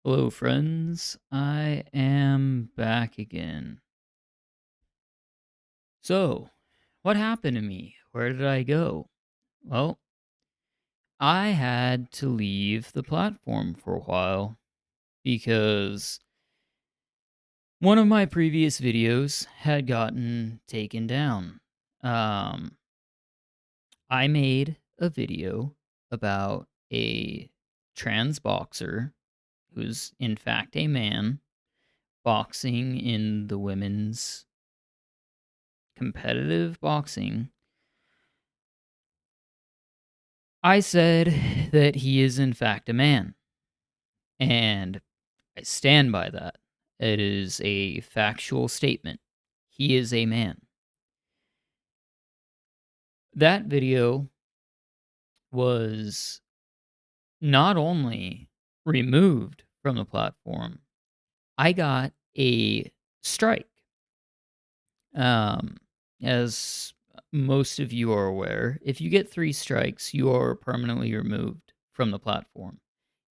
Hello, friends. I am back again. So, what happened to me? Where did I go? Well, I had to leave the platform for a while because one of my previous videos had gotten taken down. Um, I made a video about a trans boxer who's in fact a man boxing in the women's competitive boxing. I said that he is in fact a man, and I stand by that. It is a factual statement. He is a man. That video was not only removed from the platform, I got a strike. Um, as most of you are aware, if you get 3 strikes, you are permanently removed from the platform.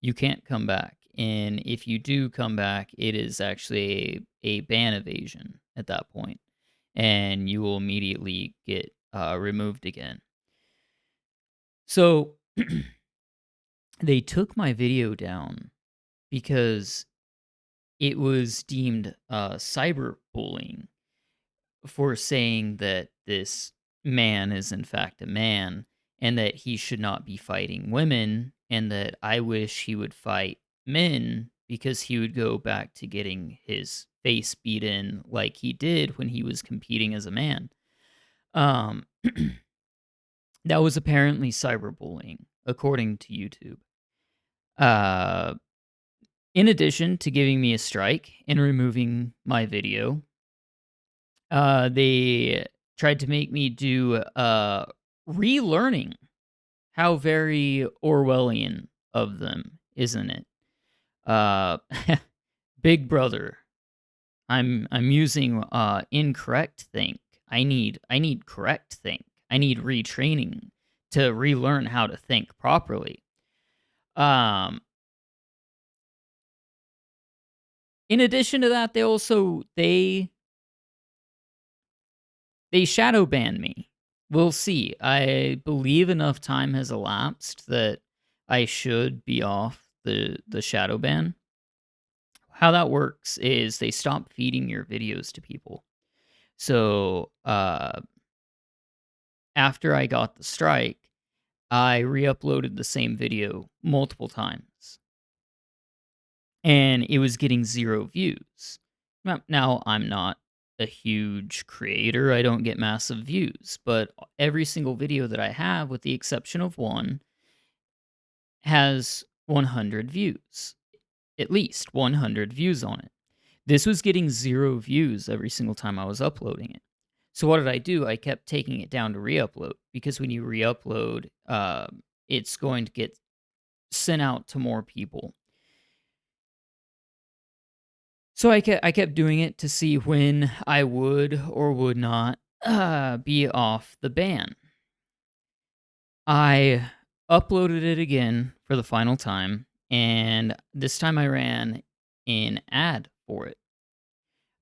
You can't come back, and if you do come back, it is actually a ban evasion at that point, and you will immediately get, removed again. So, they took my video down because it was deemed, cyberbullying for saying that this man is in fact a man and that he should not be fighting women and that I wish he would fight men because he would go back to getting his face beat in like he did when he was competing as a man. Um, that was apparently cyberbullying, according to YouTube. Uh, in addition to giving me a strike and removing my video, they tried to make me do, relearning. How very Orwellian of them, isn't it? Uh, Big Brother. I'm using, incorrect think. I need correct think. I need retraining to relearn how to think properly. Um, in addition to that, they shadow ban me. We'll see. I believe enough time has elapsed that I should be off the shadow ban. How that works is they stop feeding your videos to people. So, after I got the strike, I re-uploaded the same video multiple times, and it was getting 0 views. Now, I'm not a huge creator, I don't get massive views, but every single video that I have, with the exception of one, has 100 views. At least 100 views on it. This was getting 0 views every single time I was uploading it. So what did I do? I kept taking it down to re-upload, because when you re-upload, it's going to get sent out to more people. So I kept doing it to see when I would or would not, be off the ban. I uploaded it again for the final time, and this time I ran an ad for it.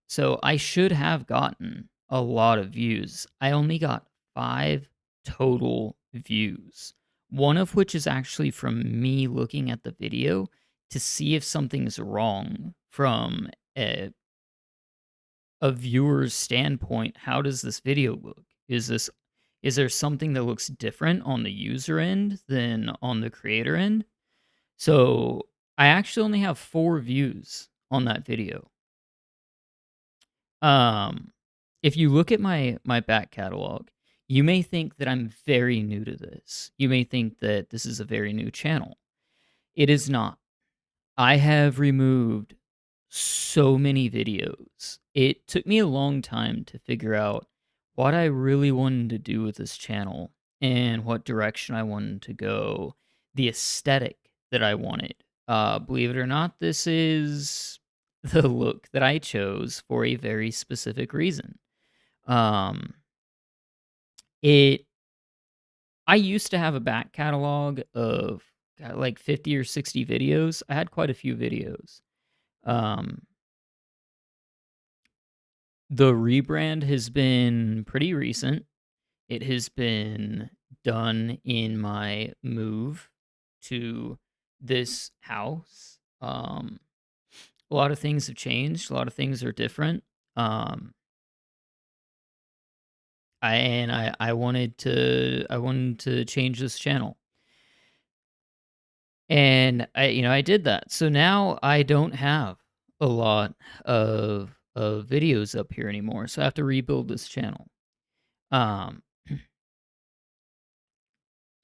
So I should have gotten a lot of views. I only got 5 total views, one of which is actually from me looking at the video to see if something's wrong from a viewer's standpoint. How does this video look? Is there something that looks different on the user end than on the creator end? So I actually only have 4 views on that video. Um, if you look at my back catalog, you may think that I'm very new to this. You may think that this is a very new channel. It is not. I have removed so many videos. It took me a long time to figure out what I really wanted to do with this channel and what direction I wanted to go, the aesthetic that I wanted. Believe it or not, this is the look that I chose for a very specific reason. Um, it I used to have a back catalog of, like 50 or 60 videos. I had quite a few videos. Um, the rebrand has been pretty recent. It has been done in my move to this house. A lot of things have changed. A lot of things are different. Um, I wanted to change this channel, and I did that. So now I don't have a lot of videos up here anymore. So I have to rebuild this channel. Um,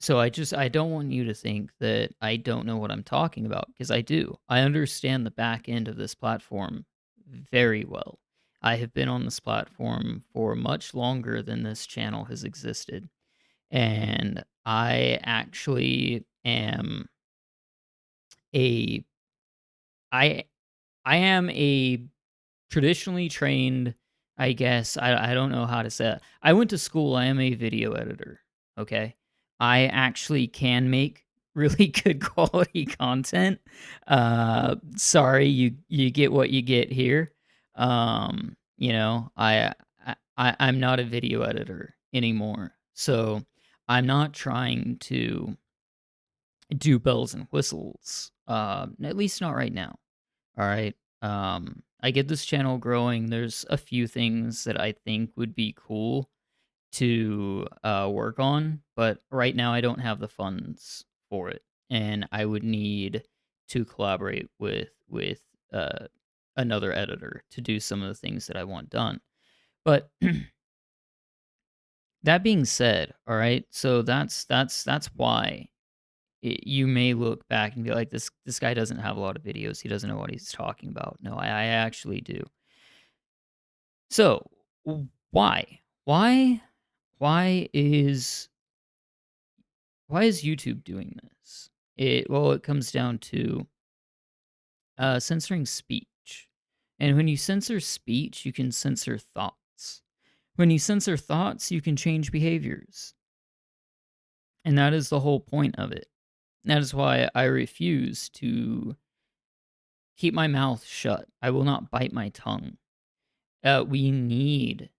So I don't want you to think that I don't know what I'm talking about, because I do. I understand the back end of this platform very well. I have been on this platform for much longer than this channel has existed. And I actually am a I I am a traditionally trained, I guess, I don't know how to say it. I went to school, I am a video editor, okay? I actually can make really good quality content. Sorry, you get what you get here. I'm not a video editor anymore, so I'm not trying to do bells and whistles, at least not right now. All right. I get this channel growing. There's a few things that I think would be cool to work on, but right now I don't have the funds for it, and I would need to collaborate with uh, another editor to do some of the things that I want done. But that being said, all right. So that's why you may look back and be like, this guy doesn't have a lot of videos. He doesn't know what he's talking about. No, I actually do. So why? Why is YouTube doing this? It comes down to censoring speech. And when you censor speech, you can censor thoughts. When you censor thoughts, you can change behaviors. And that is the whole point of it. That is why I refuse to keep my mouth shut. I will not bite my tongue. We need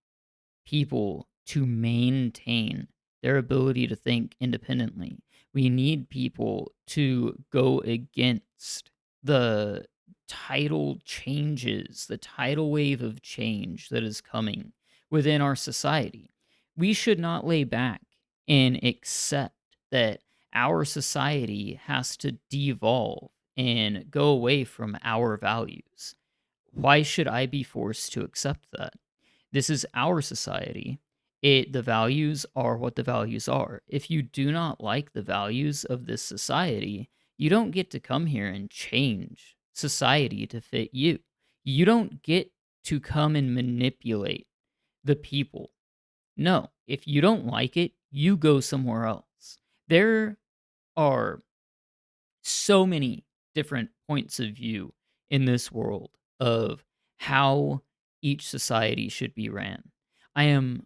people to maintain their ability to think independently. We need people to go against the tidal changes, the tidal wave of change that is coming within our society. We should not lay back and accept that our society has to devolve and go away from our values. Why should I be forced to accept that? This is our society. The values are what the values are. If you do not like the values of this society, you don't get to come here and change society to fit you. You don't get to come and manipulate the people. No, if you don't like it, you go somewhere else. There are so many different points of view in this world of how each society should be ran. I am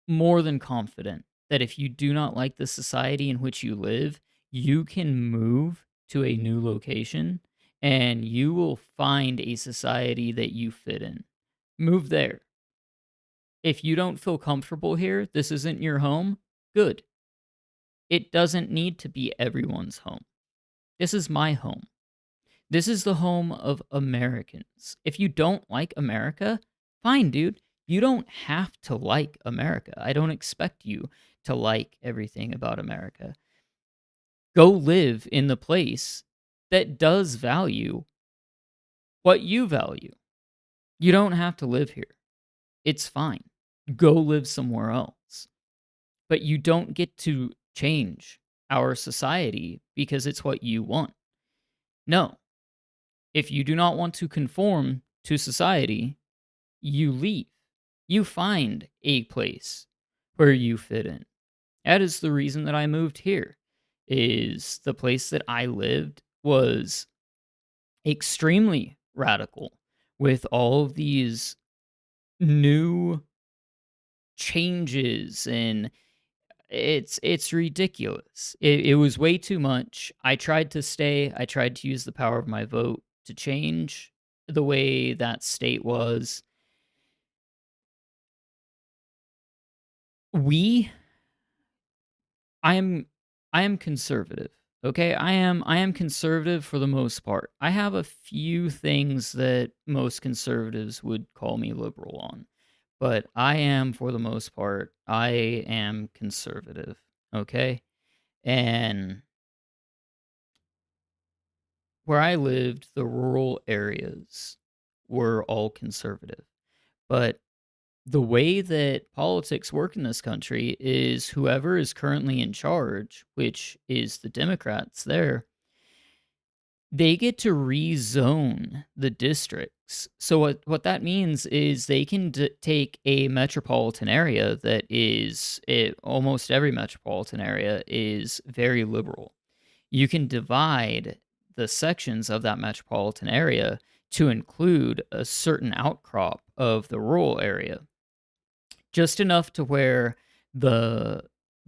more than confident that if you do not like the society in which you live, you can move to a new location and you will find a society that you fit in. Move there. If you don't feel comfortable here, this isn't your home, good. It doesn't need to be everyone's home. This is my home. This is the home of Americans. If you don't like America, fine, dude. You don't have to like America. I don't expect you to like everything about America. Go live in the place that does value what you value. You don't have to live here. It's fine. Go live somewhere else. But you don't get to change our society because it's what you want. No. If you do not want to conform to society, you leave. You find a place where you fit in. That is the reason that I moved here. Is the place that I lived was extremely radical with all of these new changes and It's ridiculous. It was way too much. I tried to stay. I tried to use the power of my vote to change the way that state was. We I am I am conservative. Okay? I am conservative for the most part. I have a few things that most conservatives would call me liberal on, but I am, for the most part, I am conservative. Okay? And where I lived, the rural areas were all conservative. But the way that politics work in this country is whoever is currently in charge, which is the Democrats there, they get to rezone the districts. So what that means is they can take a metropolitan area that is almost every metropolitan area is very liberal. You can divide the sections of that metropolitan area to include a certain outcrop of the rural area, just enough to where the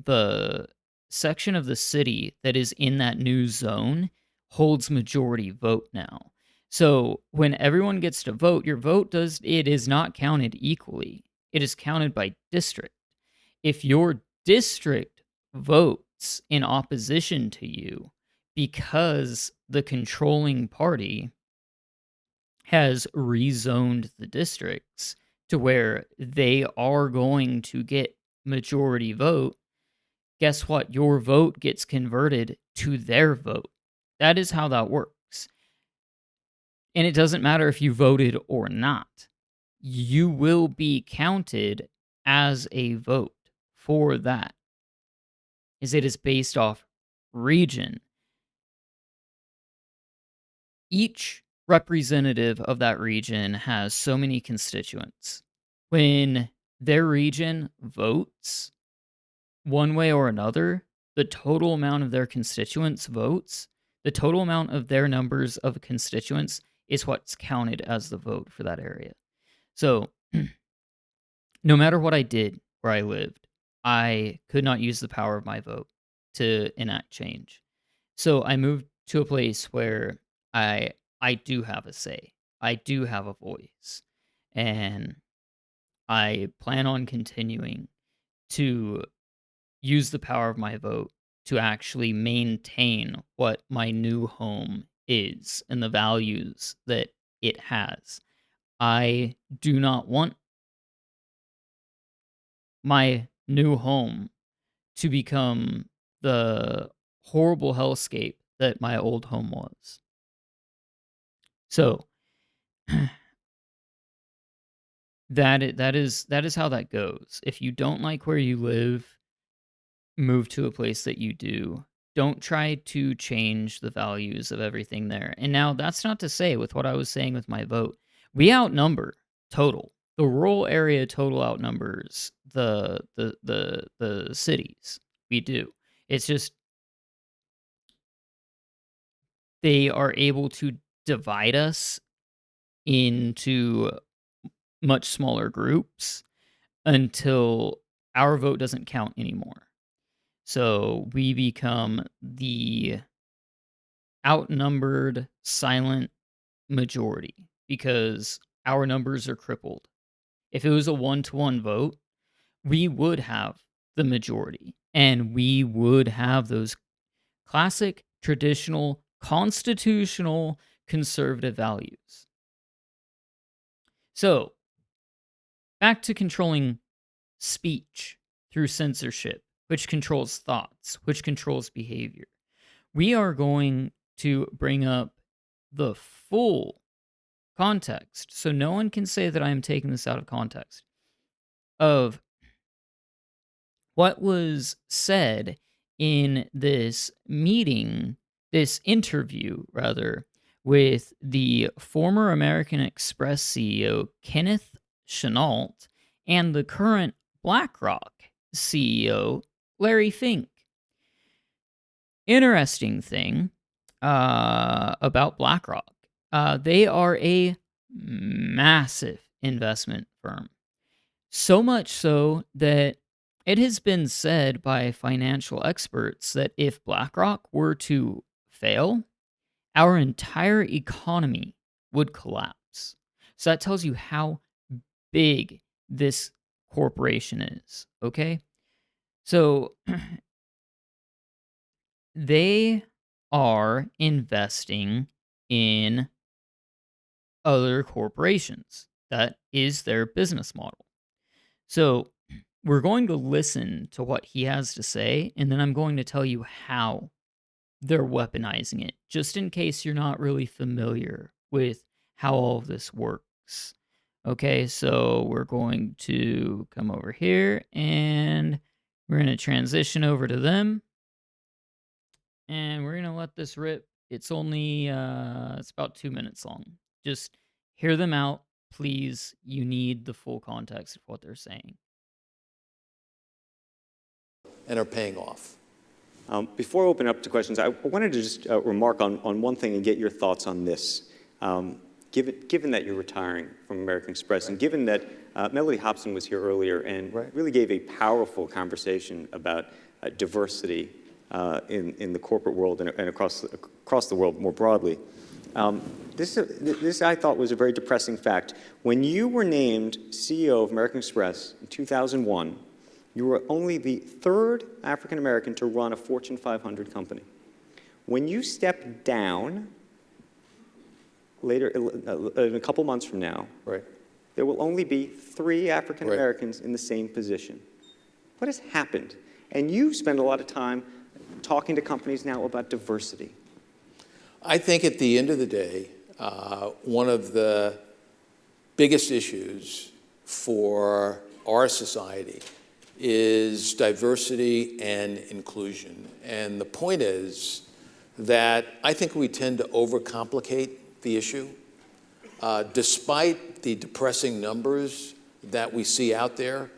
the section of the city that is in that new zone holds majority vote now. So when everyone gets to vote, your vote does it is not counted equally. It is counted by district. If your district votes in opposition to you because the controlling party has rezoned the districts to where they are going to get majority vote, guess what? Your vote gets converted to their vote. That is how that works. And it doesn't matter if you voted or not. You will be counted as a vote for that, as it is based off region. Each representative of that region has so many constituents. When their region votes one way or another, the total amount of their constituents votes, the total amount of their numbers of constituents is what's counted as the vote for that area. So, no matter what I did where I lived, I could not use the power of my vote to enact change. So I moved to a place where I I do have a say. I do have a voice. And I plan on continuing to use the power of my vote to actually maintain what my new home is and the values that it has. I do not want my new home to become the horrible hellscape that my old home was. So that is how that goes. If you don't like where you live, move to a place that you do. Don't try to change the values of everything there. And now that's not to say with what I was saying with my vote, we outnumber total. The rural area total outnumbers the cities. We do. It's just they are able to divide us into much smaller groups until our vote doesn't count anymore. So we become the outnumbered silent majority because our numbers are crippled. If it was a 1-to-1 vote, we would have the majority and we would have those classic, traditional, constitutional, conservative values. So, back to controlling speech through censorship, which controls thoughts, which controls behavior. We are going to bring up the full context, so no one can say that I am taking this out of context, of what was said in this meeting, this interview, rather, with the former American Express CEO, Kenneth Chenault, and the current BlackRock CEO, Larry Fink. Interesting thing about BlackRock, they are a massive investment firm. So much so that It has been said by financial experts that if BlackRock were to fail, our entire economy would collapse. So that tells you how big this corporation is, okay? So they are investing in other corporations. That is their business model. So we're going to listen to what he has to say, and then I'm going to tell you how they're weaponizing it, just in case you're not really familiar with how all of this works. Okay, so we're going to come over here and we're going to transition over to them and we're going to let this rip. It's only, it's about 2 minutes long. Just hear them out, please. You need the full context of what they're saying. And are paying off. Before I open up to questions, I wanted to just remark on one thing and get your thoughts on this. Given that you're retiring from American Express, and given that Mellody Hobson was here earlier and really gave a powerful conversation about diversity in the corporate world and across the world more broadly, this I thought was a very depressing fact. When you were named CEO of American Express in 2001, you were only the third African American to run a Fortune 500 company. When you step down later, in a couple months from now, there will only be 3 African Americans in the same position. What has happened? And you spend a lot of time talking to companies now about diversity. I think at the end of the day, one of the biggest issues for our society is diversity and inclusion. And the point is that I think we tend to overcomplicate the issue. Despite the depressing numbers that we see out there,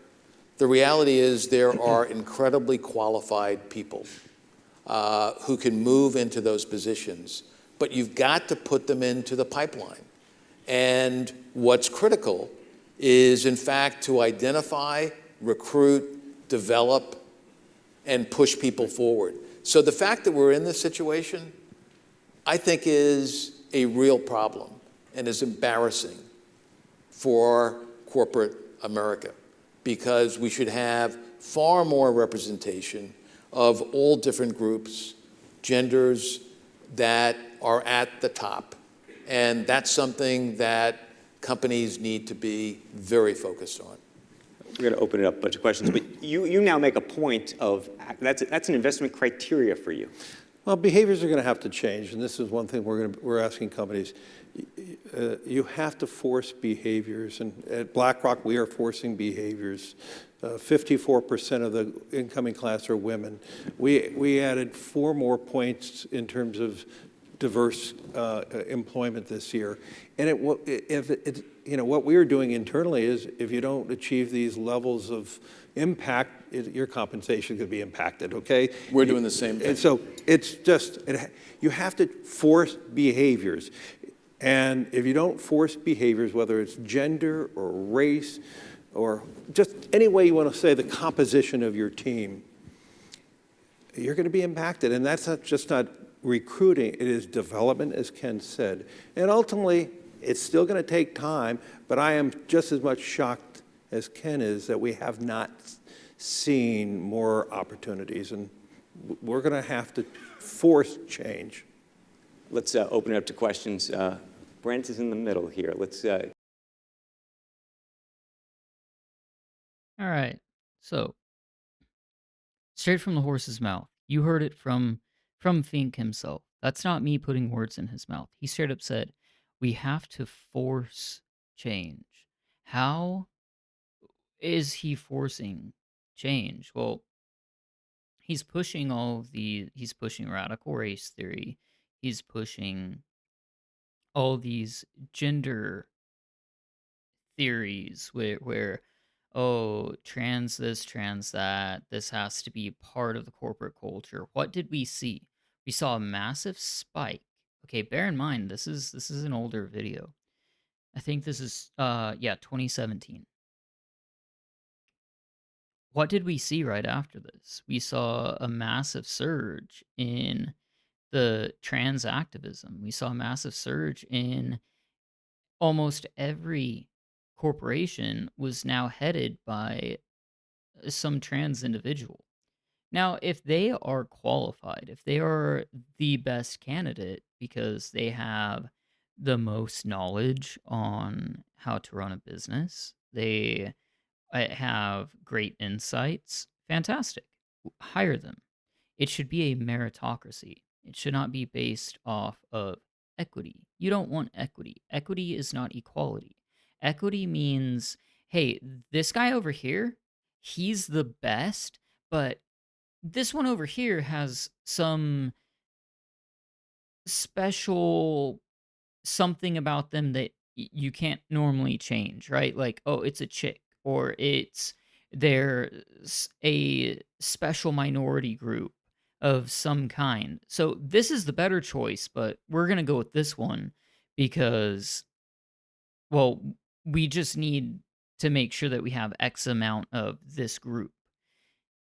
the reality is there are incredibly qualified people who can move into those positions, but you've got to put them into the pipeline. And what's critical is, in fact, to identify, recruit, develop, and push people forward. So the fact that we're in this situation, I think, is a real problem and is embarrassing for corporate America, because we should have far more representation of all different groups, genders that are at the top. And that's something that companies need to be very focused on. We're going to open it up a bunch of questions, but you now make a point of that's an investment criteria for you. Well, behaviors are going to have to change, and this is one thing we're asking companies. You have to force behaviors, and at BlackRock we are forcing behaviors. 54% of the incoming class are women. We added 4 more points in terms of diverse employment this year, and what we are doing internally is, if you don't achieve these levels of impact, your compensation could be impacted, okay? We're doing the same thing. And so it's just, you have to force behaviors. And if you don't force behaviors, whether it's gender or race or just any way you want to say the composition of your team, you're going to be impacted. And that's not recruiting, it is development, as Ken said. And ultimately, it's still going to take time, but I am just as much shocked as Ken is that we have not seen more opportunities, and we're going to have to force change. Let's open it up to questions. Brent is in the middle here. Let's. All right. So, straight from the horse's mouth. You heard it from Fink himself. That's not me putting words in his mouth. He straight up said, "We have to force change." How is he forcing change? Well, he's pushing he's pushing radical race theory. He's pushing all these gender theories where oh, trans this, trans that, this has to be part of the corporate culture. What did we see? We saw a massive spike. Okay, bear in mind this is an older video. I think this is 2017. what did we see right after this? We saw a massive surge in the trans activism. We saw a massive surge in almost every corporation was now headed by some trans individual. Now, if they are qualified, if they are the best candidate because they have the most knowledge on how to run a business, they have great insights, fantastic. Hire them. It should be a meritocracy. It should not be based off of equity. You don't want equity. Equity is not equality. Equity means, hey, this guy over here, he's the best, but this one over here has some special something about them that you can't normally change, right? Like, oh, it's a chick, or it's they're a special minority group of some kind. So this is the better choice, but we're gonna go with this one because, well, we just need to make sure that we have X amount of this group.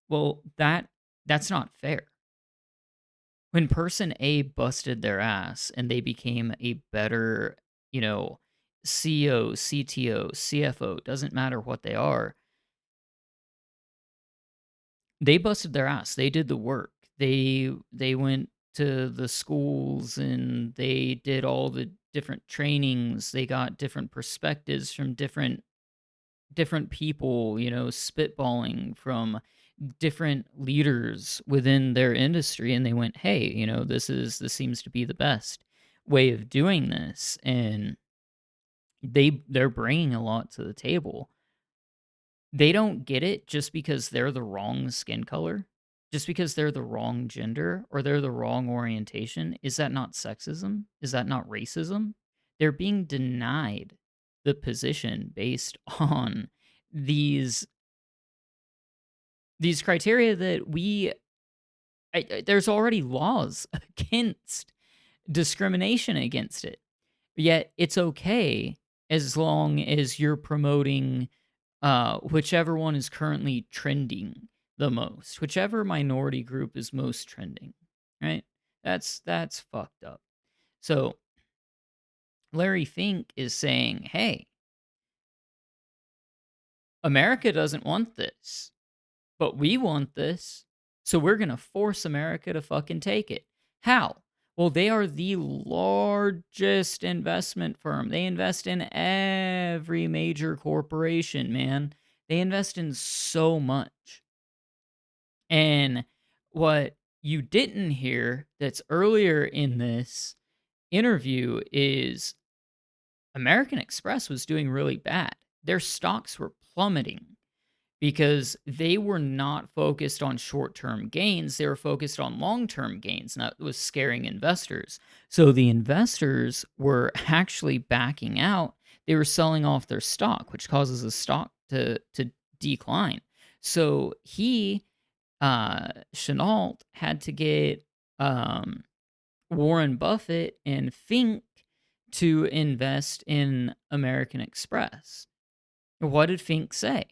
Well, that's not fair. When person A busted their ass and they became a better, you know, CEO, CTO, CFO, doesn't matter what they are, they busted their ass. They did the work. They went to the schools and they did all the different trainings. They got different perspectives from different people, spitballing from different leaders within their industry, and they went, "Hey, this seems to be the best way of doing this." And they're bringing a lot to the table. They don't get it just because they're the wrong skin color, just because they're the wrong gender or they're the wrong orientation. Is that not sexism? Is that not racism? They're being denied the position based on these these criteria that there's already laws against discrimination against it. Yet it's okay as long as you're promoting whichever one is currently trending the most, whichever minority group is most trending, right? That's fucked up. So Larry Fink is saying, "Hey, America doesn't want this, but we want this. So we're going to force America to fucking take it." How? Well, they are the largest investment firm. They invest in every major corporation, man. They invest in so much. And what you didn't hear that's earlier in this interview is American Express was doing really bad. Their stocks were plummeting because they were not focused on short-term gains, they were focused on long-term gains, and that was scaring investors. So the investors were actually backing out. They were selling off their stock, which causes the stock to decline. So Chenault had to get um, Warren Buffett and Fink to invest in American Express. What did Fink say?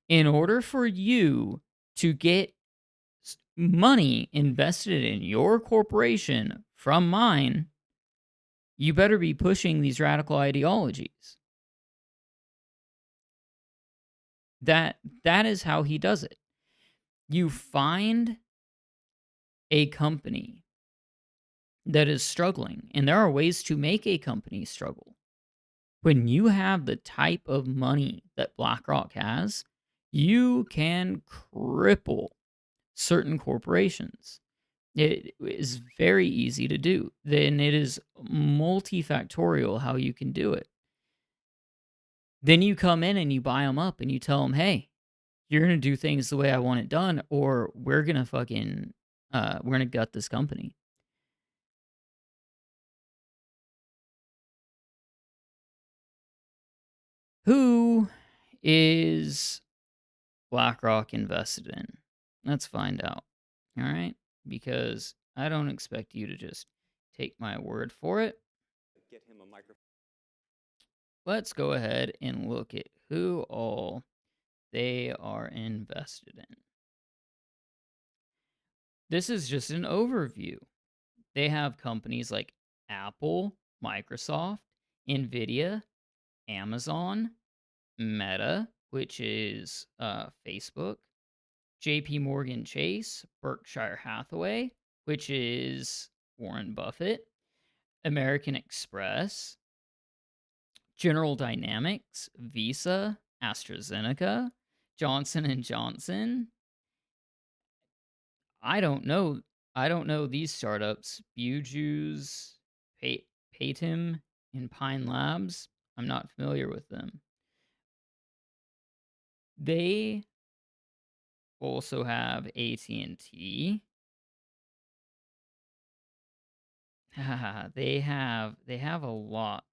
In order for you to get money invested in your corporation from mine, you better be pushing these radical ideologies. That is how he does it. You find a company that is struggling, and there are ways to make a company struggle. When you have the type of money that BlackRock has, you can cripple certain corporations. It is very easy to do. Then it is multifactorial how you can do it. Then you come in and you buy them up and you tell them, "Hey, you're gonna do things the way I want it done, or we're gonna we're gonna gut this company." Who is BlackRock invested in? Let's find out. All right, because I don't expect you to just take my word for it. Get him a microphone. Let's go ahead and look at who all they are invested in. This is just an overview. They have companies like Apple, Microsoft, Nvidia, Amazon, Meta, which is Facebook, JP Morgan Chase, Berkshire Hathaway, which is Warren Buffett, American Express, General Dynamics, Visa, AstraZeneca, Johnson and Johnson. I don't know. I don't know these startups. Buju's, Paytim, and Pine Labs. I'm not familiar with them. They also have AT&T. They have a lot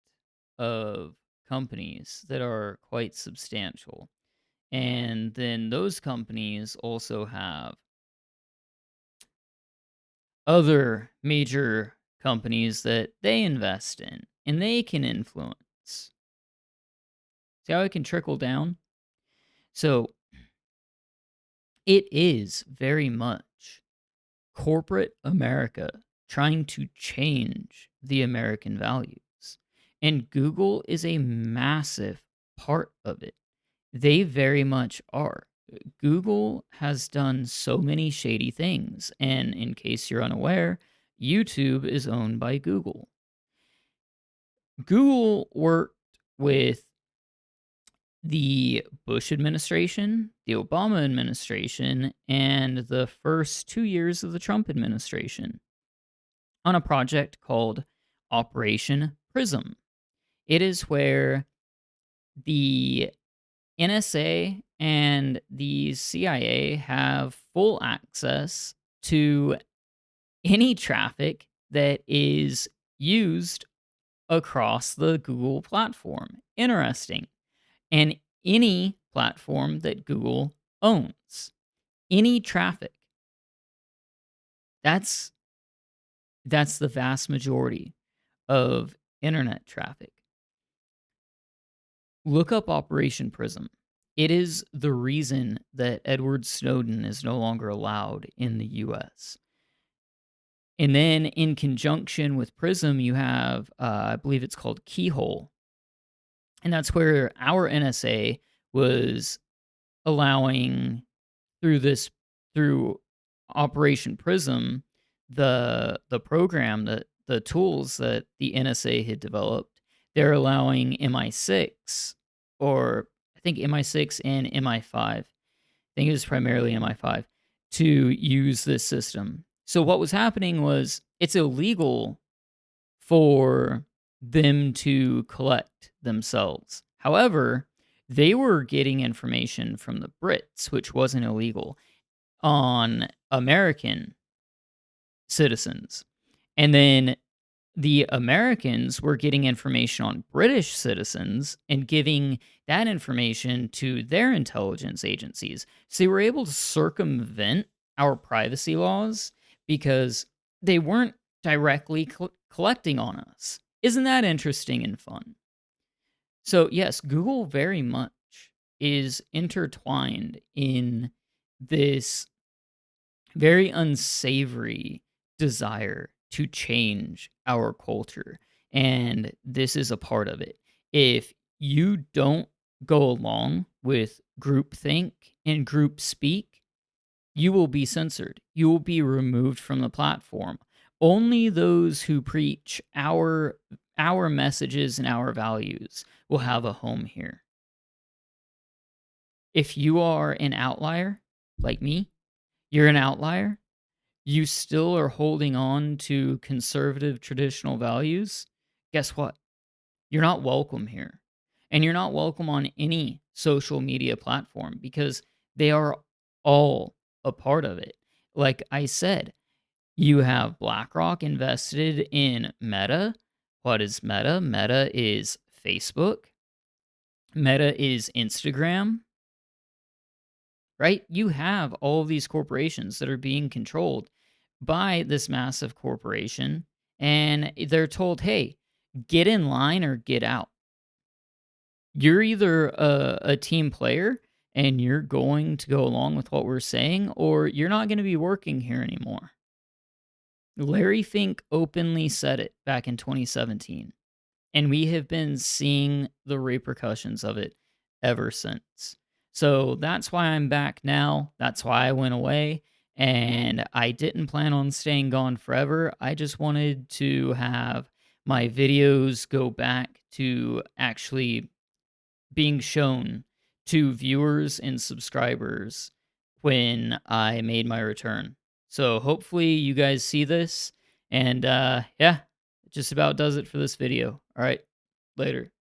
of companies that are quite substantial. And then those companies also have other major companies that they invest in and they can influence. See how it can trickle down? So it is very much corporate America trying to change the American values. And Google is a massive part of it. They very much are. Google has done so many shady things. And in case you're unaware, YouTube is owned by Google. Google worked with the Bush administration, the Obama administration, and the first 2 years of the Trump administration on a project called Operation Prism. It is where the NSA and the CIA have full access to any traffic that is used across the Google platform. Interesting. And any platform that Google owns, any traffic. That's the vast majority of internet traffic. Look up Operation Prism. It is the reason that Edward Snowden is no longer allowed in the US. And then in conjunction with Prism, you have, I believe it's called Keyhole. And that's where our NSA was allowing through Operation Prism, the program, the tools that the NSA had developed, they're allowing MI6, or I think MI6 and MI5, I think it was primarily MI5, to use this system. So what was happening was it's illegal for them to collect themselves. However, they were getting information from the Brits, which wasn't illegal, on American citizens. And then the Americans were getting information on British citizens and giving that information to their intelligence agencies. So they were able to circumvent our privacy laws because they weren't directly collecting on us. Isn't that interesting and fun? So, yes, Google very much is intertwined in this very unsavory desire to change our culture. And this is a part of it. If you don't go along with groupthink and group speak, you will be censored. You will be removed from the platform. Only those who preach our messages and our values will have a home here. If you are an outlier, like me, you're an outlier, you still are holding on to conservative traditional values, guess what? You're not welcome here. And you're not welcome on any social media platform because they are all a part of it. Like I said, you have BlackRock invested in Meta. What is Meta? Meta is Facebook. Meta is Instagram. Right? You have all of these corporations that are being controlled by this massive corporation, and they're told, hey, get in line or get out. You're either a team player and you're going to go along with what we're saying, or you're not going to be working here anymore. Larry Fink openly said it back in 2017, and we have been seeing the repercussions of it ever since. So that's why I'm back now. That's why I went away. And I didn't plan on staying gone forever. I just wanted to have my videos go back to actually being shown to viewers and subscribers when I made my return. So hopefully you guys see this. And yeah, it just about does it for this video. All right, later.